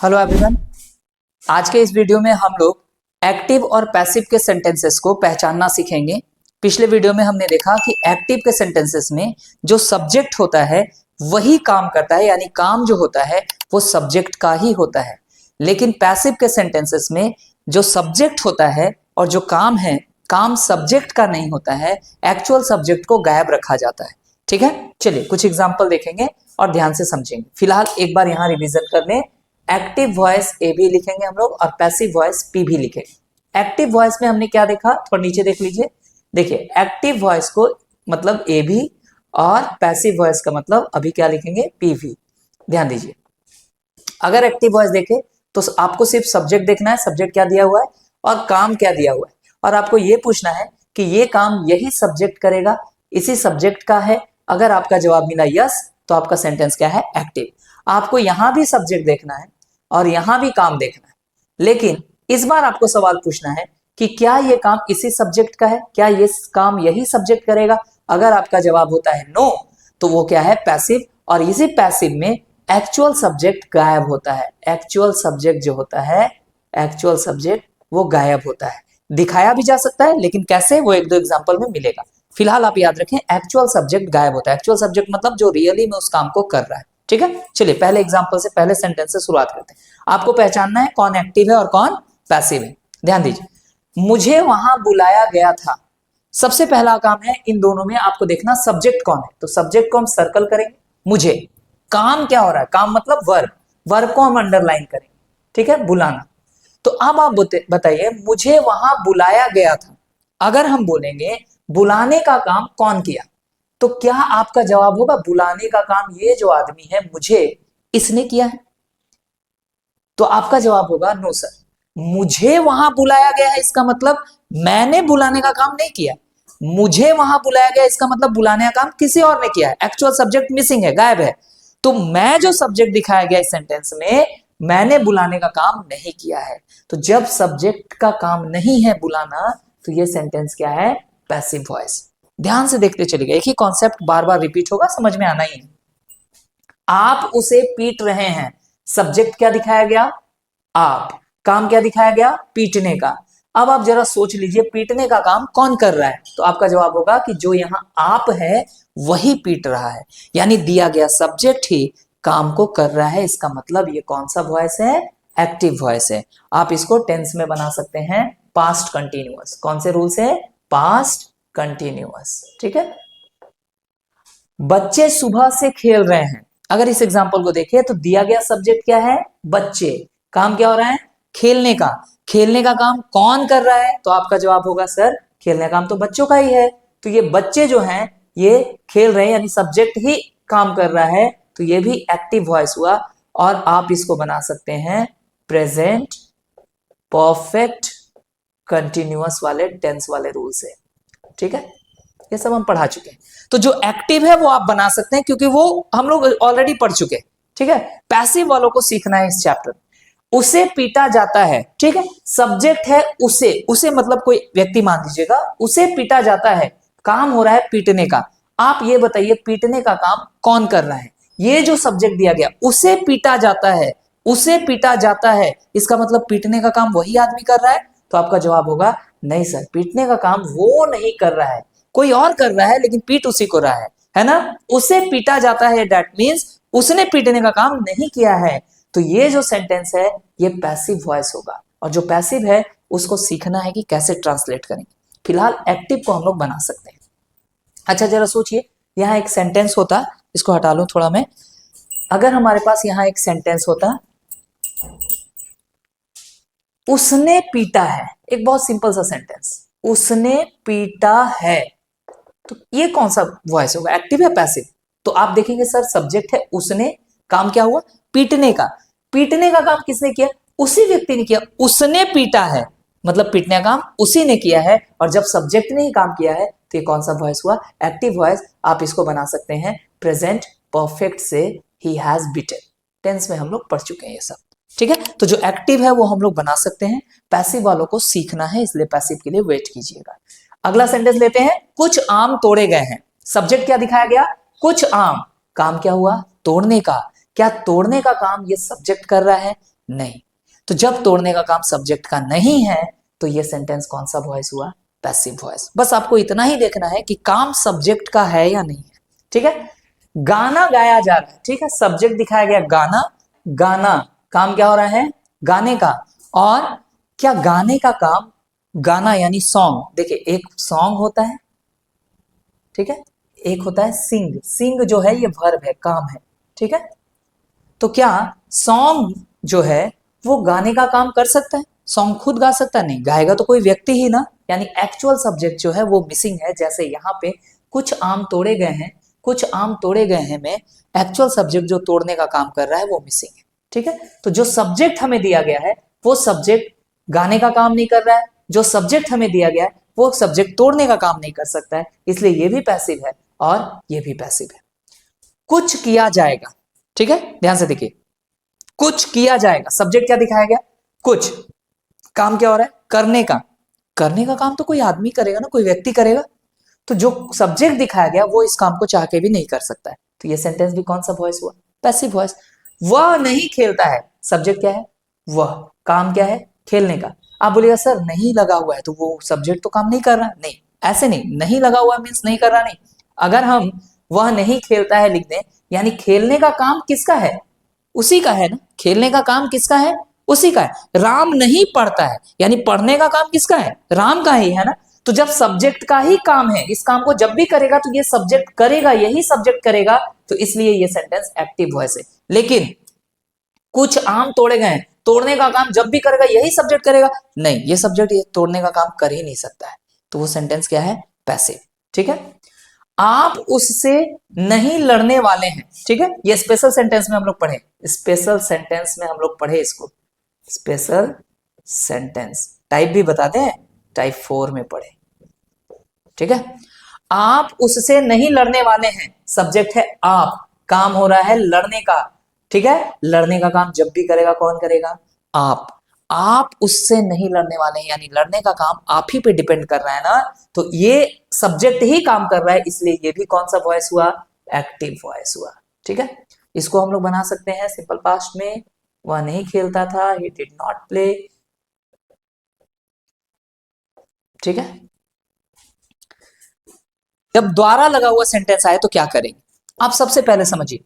Hello everyone. आज के इस वीडियो में हम लोग एक्टिव और पैसिव के सेंटेंसेस को पहचानना सीखेंगे। पिछले वीडियो में हमने देखा कि एक्टिव के सेंटेंसेस में जो सब्जेक्ट होता है वही काम करता है, यानी काम जो होता है वो सब्जेक्ट का ही होता है। लेकिन पैसिव के सेंटेंसेस में जो सब्जेक्ट होता है और जो काम है, काम सब्जेक्ट का नहीं होता है, एक्चुअल सब्जेक्ट को गायब रखा जाता है। ठीक है, चलिए कुछ एग्जाम्पल देखेंगे और ध्यान से समझेंगे। फिलहाल एक बार यहाँ रिवीजन कर लें। एक्टिव वॉइस ए भी लिखेंगे हम लोग और पैसिव वॉइस पी भी लिखेंगे। एक्टिव वॉइस में हमने क्या देखा, थोड़ा नीचे देख लीजिए। देखिए एक्टिव वॉइस को मतलब ए भी और पैसिव वॉइस का मतलब अभी क्या लिखेंगे, पी भी। ध्यान दीजिए, अगर एक्टिव वॉइस देखे तो आपको सिर्फ सब्जेक्ट देखना है, सब्जेक्ट क्या दिया हुआ है और काम क्या दिया हुआ है, और आपको ये पूछना है कि ये काम यही सब्जेक्ट करेगा, इसी सब्जेक्ट का है। अगर आपका जवाब मिला यस तो आपका सेंटेंस क्या है, एक्टिव। आपको यहां भी सब्जेक्ट देखना है और यहां भी काम देखना है, लेकिन इस बार आपको सवाल पूछना है कि क्या ये काम इसी सब्जेक्ट का है, क्या ये काम यही सब्जेक्ट करेगा। अगर आपका जवाब होता है नो तो वो क्या है, पैसिव। और इसी पैसिव में एक्चुअल सब्जेक्ट गायब होता है। एक्चुअल सब्जेक्ट जो होता है, एक्चुअल सब्जेक्ट वो गायब होता है। दिखाया भी जा सकता है, लेकिन कैसे, वो एक दो एग्जांपल में मिलेगा। फिलहाल आप याद रखें, एक्चुअल सब्जेक्ट गायब होता है। एक्चुअल सब्जेक्ट मतलब जो रियली में उस काम को कर रहा है। ठीक है, चलिए पहले एग्जांपल से, पहले सेंटेंस से शुरुआत करते हैं। आपको पहचानना है कौन एक्टिव है और कौन पैसिव है। ध्यान दीजिए, मुझे वहां बुलाया गया था। सबसे पहला काम है इन दोनों में आपको देखना सब्जेक्ट कौन है। तो सब्जेक्ट को हम सर्कल करेंगे। मुझे काम क्या हो रहा है, काम मतलब वर्ब, वर्ब को हम अंडरलाइन करेंगे। ठीक है, बुलाना। तो अब आप बताइए, मुझे वहां बुलाया गया था। अगर हम बोलेंगे बुलाने का काम कौन किया, तो क्या आपका जवाब होगा बुलाने का काम ये जो आदमी है मुझे, इसने किया है? तो आपका जवाब होगा नो सर, मुझे वहां बुलाया गया है इसका मतलब मैंने बुलाने का काम नहीं किया। मुझे वहां बुलाया गया इसका मतलब बुलाने का काम किसी और ने किया है। एक्चुअल सब्जेक्ट मिसिंग है, गायब है। तो मैं जो सब्जेक्ट दिखाया गया इस सेंटेंस में, मैंने बुलाने का काम नहीं किया है। तो जब सब्जेक्ट का काम नहीं है बुलाना, तो ये सेंटेंस क्या है, पैसिव वॉइस। ध्यान से देखते चलिएगा, एक ही कॉन्सेप्ट बार बार रिपीट होगा, समझ में आना ही है। आप उसे पीट रहे हैं, सब्जेक्ट क्या दिखाया गया, आप। काम क्या दिखाया गया, पीटने का। अब आप जरा सोच लीजिए, पीटने का काम कौन कर रहा है? तो आपका जवाब होगा कि जो यहां आप है वही पीट रहा है, यानी दिया गया सब्जेक्ट ही काम को कर रहा है। इसका मतलब ये कौन सा वॉइस है, एक्टिव वॉइस है। आप इसको टेंस में बना सकते हैं, पास्ट कंटिन्यूअस। कौन से रूल से, पास्ट कंटिन्यूअस। ठीक है, बच्चे सुबह से खेल रहे हैं। अगर इस एग्जांपल को देखें तो दिया गया सब्जेक्ट क्या है, बच्चे। काम क्या हो रहा है, खेलने का। खेलने का काम कौन कर रहा है? तो आपका जवाब होगा सर, खेलने का काम तो बच्चों का ही है। तो ये बच्चे जो हैं ये खेल रहे हैं, यानी सब्जेक्ट ही काम कर रहा है। तो ये भी एक्टिव वॉइस हुआ। और आप इसको बना सकते हैं प्रेजेंट परफेक्ट कंटिन्यूअस वाले टेंस वाले रूल से। ठीक है, ये सब हम पढ़ा चुके हैं। तो जो एक्टिव है वो आप बना सकते हैं, क्योंकि वो हम लोग ऑलरेडी पढ़ चुके हैं। ठीक है, पैसिव वालों को सीखना है इस चैप्टर। उसे पीटा जाता है। ठीक है, सब्जेक्ट है उसे, उसे मतलब कोई व्यक्ति मान लीजिएगा, उसे पीटा जाता है। काम हो रहा है पीटने का। आप ये बताइए पीटने का काम कौन कर रहा है? ये जो सब्जेक्ट दिया गया, उसे पीटा जाता है, उसे पीटा जाता है, इसका मतलब पीटने का काम वही आदमी कर रहा है। तो आपका जवाब होगा नहीं सर, पीटने का काम वो नहीं कर रहा है, कोई और कर रहा है, लेकिन पीट उसी को रहा है ना। उसे पीटा जाता है, दैट मींस उसने पीटने का काम नहीं किया है। तो ये जो सेंटेंस है ये पैसिव वॉइस होगा, और जो पैसिव है उसको सीखना है कि कैसे ट्रांसलेट करेंगे। फिलहाल एक्टिव को हम लोग बना सकते हैं। अच्छा जरा सोचिए, यहां एक सेंटेंस होता, इसको हटा लूं थोड़ा मैं। अगर हमारे पास यहां एक सेंटेंस होता, उसने पीटा है, एक बहुत सिंपल सा सेंटेंस, उसने पीटा है। तो ये कौन सा वॉइस होगा, एक्टिव या पैसिव? तो आप देखेंगे सर सब्जेक्ट है उसने, काम क्या हुआ, पीटने का। पीटने का काम किसने किया, उसी व्यक्ति ने किया। उसने पीटा है मतलब पीटने का काम उसी ने किया है, और जब सब्जेक्ट ने ही काम किया है तो ये कौन सा वॉइस हुआ, एक्टिव वॉइस। आप इसको बना सकते हैं प्रेजेंट परफेक्ट से, ही हैज बीटन। टेंस में हम लोग पढ़ चुके हैं ये सब। ठीक है, तो जो एक्टिव है वो हम लोग बना सकते हैं, पैसिव वालों को सीखना है, इसलिए पैसिव के लिए वेट कीजिएगा। अगला सेंटेंस लेते हैं, कुछ आम तोड़े गए हैं। सब्जेक्ट क्या दिखाया गया, कुछ आम। काम क्या हुआ, तोड़ने का। क्या तोड़ने का काम ये सब्जेक्ट कर रहा है? नहीं। तो जब तोड़ने का काम सब्जेक्ट का नहीं है तो ये सेंटेंस कौन सा वॉइस हुआ? Passive voice. बस आपको इतना ही देखना है कि काम सब्जेक्ट का है या नहीं है। ठीक है, गाना गाया जा रहा है, ठीक है, सब्जेक्ट दिखाया गया गाना, गाना काम क्या हो रहा है? गाने का। और क्या गाने का काम, गाना यानी सॉन्ग, देखिए एक सॉन्ग होता है, ठीक है, एक होता है सिंग। सिंग जो है ये वर्ब है, काम है, ठीक है। तो क्या सॉन्ग जो है वो गाने का काम कर सकता है? सॉन्ग खुद गा सकता है? नहीं, गाएगा तो कोई व्यक्ति ही ना, यानी एक्चुअल सब्जेक्ट जो है वो मिसिंग है। जैसे यहाँ पे कुछ आम तोड़े गए हैं, कुछ आम तोड़े गए हैं में एक्चुअल सब्जेक्ट जो तोड़ने का काम कर रहा है वो मिसिंग है, ठीक है। तो जो सब्जेक्ट हमें दिया गया है वो सब्जेक्ट गाने का काम नहीं कर रहा है, जो सब्जेक्ट हमें दिया गया है वो सब्जेक्ट तोड़ने का काम नहीं कर सकता है, इसलिए ये भी पैसिव है और ये भी पैसिव है। कुछ किया जाएगा, ठीक है, ध्यान से देखिए, कुछ किया जाएगा, सब्जेक्ट क्या दिखाया गया? कुछ, काम क्या हो रहा है? करने का। करने का काम तो कोई आदमी करेगा ना, कोई व्यक्ति करेगा। तो जो सब्जेक्ट दिखाया गया वो इस काम को चाह के भी नहीं कर सकता है, तो ये सेंटेंस भी कौन सा वॉइस हुआ? Passive voice. वह नहीं खेलता है, सब्जेक्ट क्या है? वह, काम क्या है? खेलने का। आप बोलिएगा सर नहीं लगा हुआ है तो वो सब्जेक्ट तो काम नहीं कर रहा। नहीं, ऐसे नहीं, नहीं लगा हुआ मीन्स नहीं कर रहा नहीं। अगर हम वह नहीं खेलता है लिख दें, यानी खेलने का काम किसका है? उसी का है ना। खेलने का काम किसका है? उसी का है। राम नहीं पढ़ता है, यानी पढ़ने का काम किसका है? राम का ही है ना। तो जब सब्जेक्ट का ही काम है, इस काम को जब भी करेगा तो ये सब्जेक्ट करेगा, यही सब्जेक्ट करेगा, तो इसलिए ये सेंटेंस एक्टिव वॉइस है। लेकिन कुछ आम तोड़े गए हैं, तोड़ने का काम जब भी करेगा यही सब्जेक्ट करेगा, नहीं, ये सब्जेक्ट ये तोड़ने का काम कर ही नहीं सकता है, तो वो सेंटेंस क्या है? पैसिव, ठीक है। आप उससे नहीं लड़ने वाले हैं, ठीक है, ये स्पेशल सेंटेंस में हम लोग पढ़े, स्पेशल सेंटेंस में हम लोग पढ़े इसको, स्पेशल सेंटेंस टाइप भी बताते हैं, टाइप 4 में पढ़े, ठीक है। आप उससे नहीं लड़ने वाले हैं, सब्जेक्ट है आप, काम हो रहा है लड़ने का, ठीक है। लड़ने का काम जब भी करेगा कौन करेगा? आप उससे नहीं लड़ने वाले हैं, यानी लड़ने का काम आप ही पे डिपेंड कर रहा है ना, तो ये सब्जेक्ट ही काम कर रहा है, इसलिए ये भी कौन सा वॉइस हुआ? एक्टिव वॉइस हुआ, ठीक है। इसको हम लोग बना सकते हैं सिंपल पास्ट में, वह नहीं खेलता था, ही डिड नॉट प्ले, ठीक है। जब द्वारा लगा हुआ सेंटेंस आए तो क्या करेंगे? आप सबसे पहले समझिए,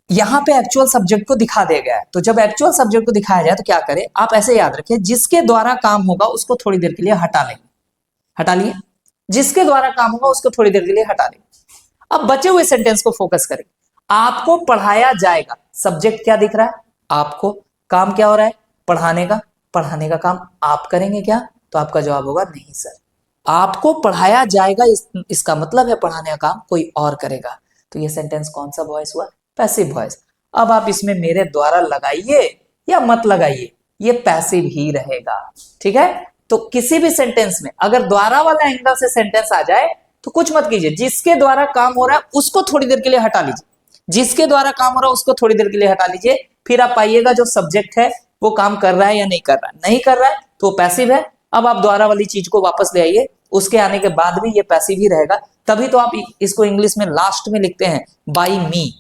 यहां पे एक्चुअल सब्जेक्ट को दिखा दिया गया है, तो जब एक्चुअल सब्जेक्ट को दिखाया जाए तो क्या करें? आप ऐसे याद रखिए, जिसके द्वारा काम होगा उसको थोड़ी देर के लिए हटा लेंगे, हटा लिए, जिसके द्वारा काम होगा उसको थोड़ी देर के लिए हटा लेंगे। अब बचे हुए सेंटेंस को फोकस करें। आपको पढ़ाया जाएगा, सब्जेक्ट क्या दिख रहा है? आपको, काम क्या हो रहा है? पढ़ाने का। पढ़ाने का काम आप करेंगे क्या? तो आपका जवाब होगा नहीं सर, आपको पढ़ाया जाएगा, इसका मतलब है पढ़ाने का काम कोई और करेगा, तो ये सेंटेंस कौन सा वॉइस हुआ? Passive voice. अब आप इसमें मेरे द्वारा लगाइए या मत लगाइए, ये पैसिव ही रहेगा, ठीक है। तो किसी भी सेंटेंस में अगर द्वारा वाला एंगल से सेंटेंस आ जाए तो कुछ मत कीजिए, जिसके द्वारा काम हो रहा है उसको थोड़ी देर के लिए हटा लीजिए, जिसके द्वारा काम हो रहा है उसको थोड़ी देर के लिए हटा लीजिए, फिर आप पाइएगा जो सब्जेक्ट है वो काम कर रहा है या नहीं कर रहा है, नहीं कर रहा है तो पैसिव है। अब आप द्वारा वाली चीज को वापस ले आइए, उसके आने के बाद भी ये पैसिव ही रहेगा, तभी तो आप इसको इंग्लिश में लास्ट में लिखते हैं बाय मी,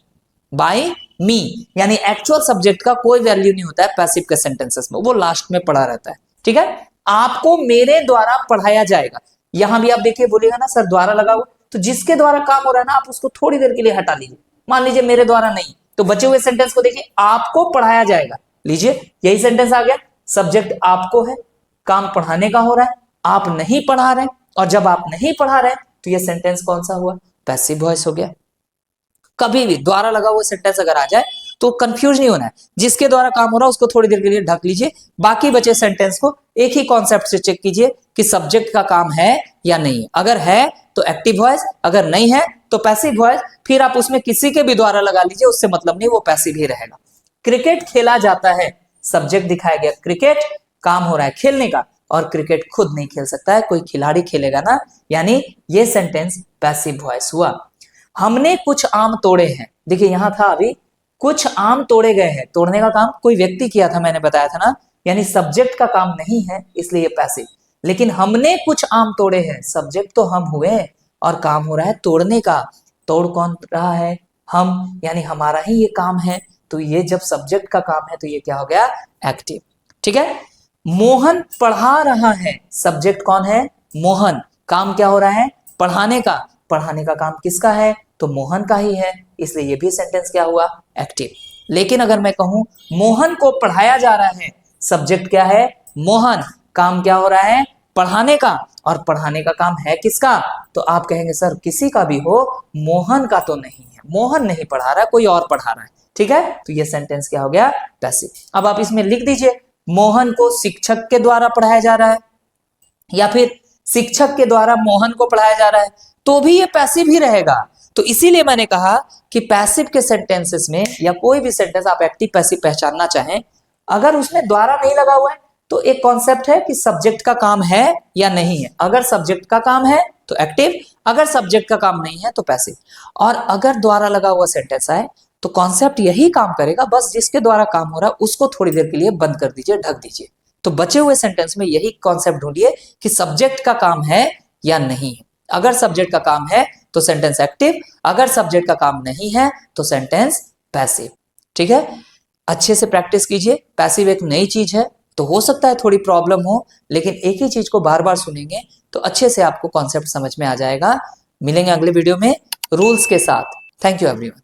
बाय मी, यानी एक्चुअल सब्जेक्ट का कोई वैल्यू नहीं होता है पैसिव के सेंटेंसेस में, वो लास्ट में पड़ा रहता है, ठीक है। आपको मेरे द्वारा पढ़ाया जाएगा, यहां भी आप देखिए बोलेगा ना सर द्वारा लगा हुआ, तो जिसके द्वारा काम हो रहा है ना आप उसको थोड़ी देर के लिए हटा लीजिए, मान लीजिए मेरे द्वारा नहीं, तो बचे हुए सेंटेंस को देखिए, आपको पढ़ाया जाएगा, लीजिए यही सेंटेंस आ गया, सब्जेक्ट आपको है, काम पढ़ाने का हो रहा है, आप नहीं पढ़ा रहे, और जब आप नहीं पढ़ा रहे तो ये सेंटेंस कौन सा हुआ? पैसिव वॉइस हो गया। कभी भी द्वारा लगा हुआ सेंटेंस अगर आ जाए तो कंफ्यूज नहीं होना है, जिसके द्वारा काम हो रहा है उसको थोड़ी देर के लिए ढक लीजिए, बाकी बचे सेंटेंस को एक ही कॉन्सेप्ट से चेक कीजिए कि सब्जेक्ट का काम है या नहीं, अगर है तो एक्टिव वॉइस, अगर नहीं है तो पैसिव वॉइस, फिर आप उसमें किसी के भी द्वारा लगा लीजिए, उससे मतलब नहीं, वो पैसिव ही रहेगा। क्रिकेट खेला जाता है, सब्जेक्ट दिखाया गया क्रिकेट, काम हो रहा है खेलने का, और क्रिकेट खुद नहीं खेल सकता है, कोई खिलाड़ी खेलेगा ना, यानी ये सेंटेंस पैसिव वॉइस हुआ। हमने कुछ आम तोड़े हैं, देखिए यहां था अभी कुछ आम तोड़े गए हैं, तोड़ने का काम कोई व्यक्ति किया था, मैंने बताया था ना, यानी सब्जेक्ट का काम नहीं है इसलिए ये पैसिव। लेकिन हमने कुछ आम तोड़े हैं, सब्जेक्ट तो हम हुए और काम हो रहा है तोड़ने का, तोड़ कौन रहा है? हम, यानी हमारा ही ये काम है, तो ये जब सब्जेक्ट का काम है तो ये क्या हो गया, एक्टिव। ठीक है, मोहन पढ़ा रहा है, सब्जेक्ट कौन है, मोहन, काम क्या हो रहा है, पढ़ाने का, पढ़ाने का काम किसका है, तो मोहन का ही है, इसलिए ये भी सेंटेंस क्या हुआ, एक्टिव। लेकिन अगर मैं कहूं मोहन को पढ़ाया जा रहा है, सब्जेक्ट क्या है, मोहन, काम क्या हो रहा है, पढ़ाने का, और पढ़ाने का काम है किसका, तो आप कहेंगे सर किसी का भी हो, मोहन का तो नहीं है, मोहन नहीं पढ़ा रहा है, कोई और पढ़ा रहा है। ठीक है, तो ये सेंटेंस क्या हो गया, पैसिव। अब आप इसमें लिख दीजिए, मोहन को शिक्षक के द्वारा पढ़ाया जा रहा है, या फिर शिक्षक के द्वारा मोहन को पढ़ाया जा रहा है, तो भी ये पैसिव ही रहेगा। तो इसीलिए मैंने कहा कि पैसिव के सेंटेंसेस में या कोई भी सेंटेंस आप एक्टिव पैसिव पहचानना चाहें, अगर उसमें द्वारा नहीं लगा हुआ है तो एक कॉन्सेप्ट है कि सब्जेक्ट का काम है या नहीं है। अगर सब्जेक्ट का काम है तो एक्टिव, अगर सब्जेक्ट का काम नहीं है तो पैसिव। और अगर द्वारा लगा हुआ सेंटेंस आए तो कॉन्सेप्ट यही काम करेगा, बस जिसके द्वारा काम हो रहा है उसको थोड़ी देर के लिए बंद कर दीजिए, ढक दीजिए। तो बचे हुए सेंटेंस में यही कॉन्सेप्ट ढूंढिए कि सब्जेक्ट का काम है या नहीं है। अगर सब्जेक्ट का काम है तो सेंटेंस एक्टिव, अगर सब्जेक्ट का काम नहीं है तो सेंटेंस पैसिव। ठीक है, अच्छे से प्रैक्टिस कीजिए। पैसिव एक नई चीज है तो हो सकता है थोड़ी प्रॉब्लम हो, लेकिन एक ही चीज को बार बार सुनेंगे तो अच्छे से आपको कॉन्सेप्ट समझ में आ जाएगा। मिलेंगे अगले वीडियो में रूल्स के साथ। Thank you everyone.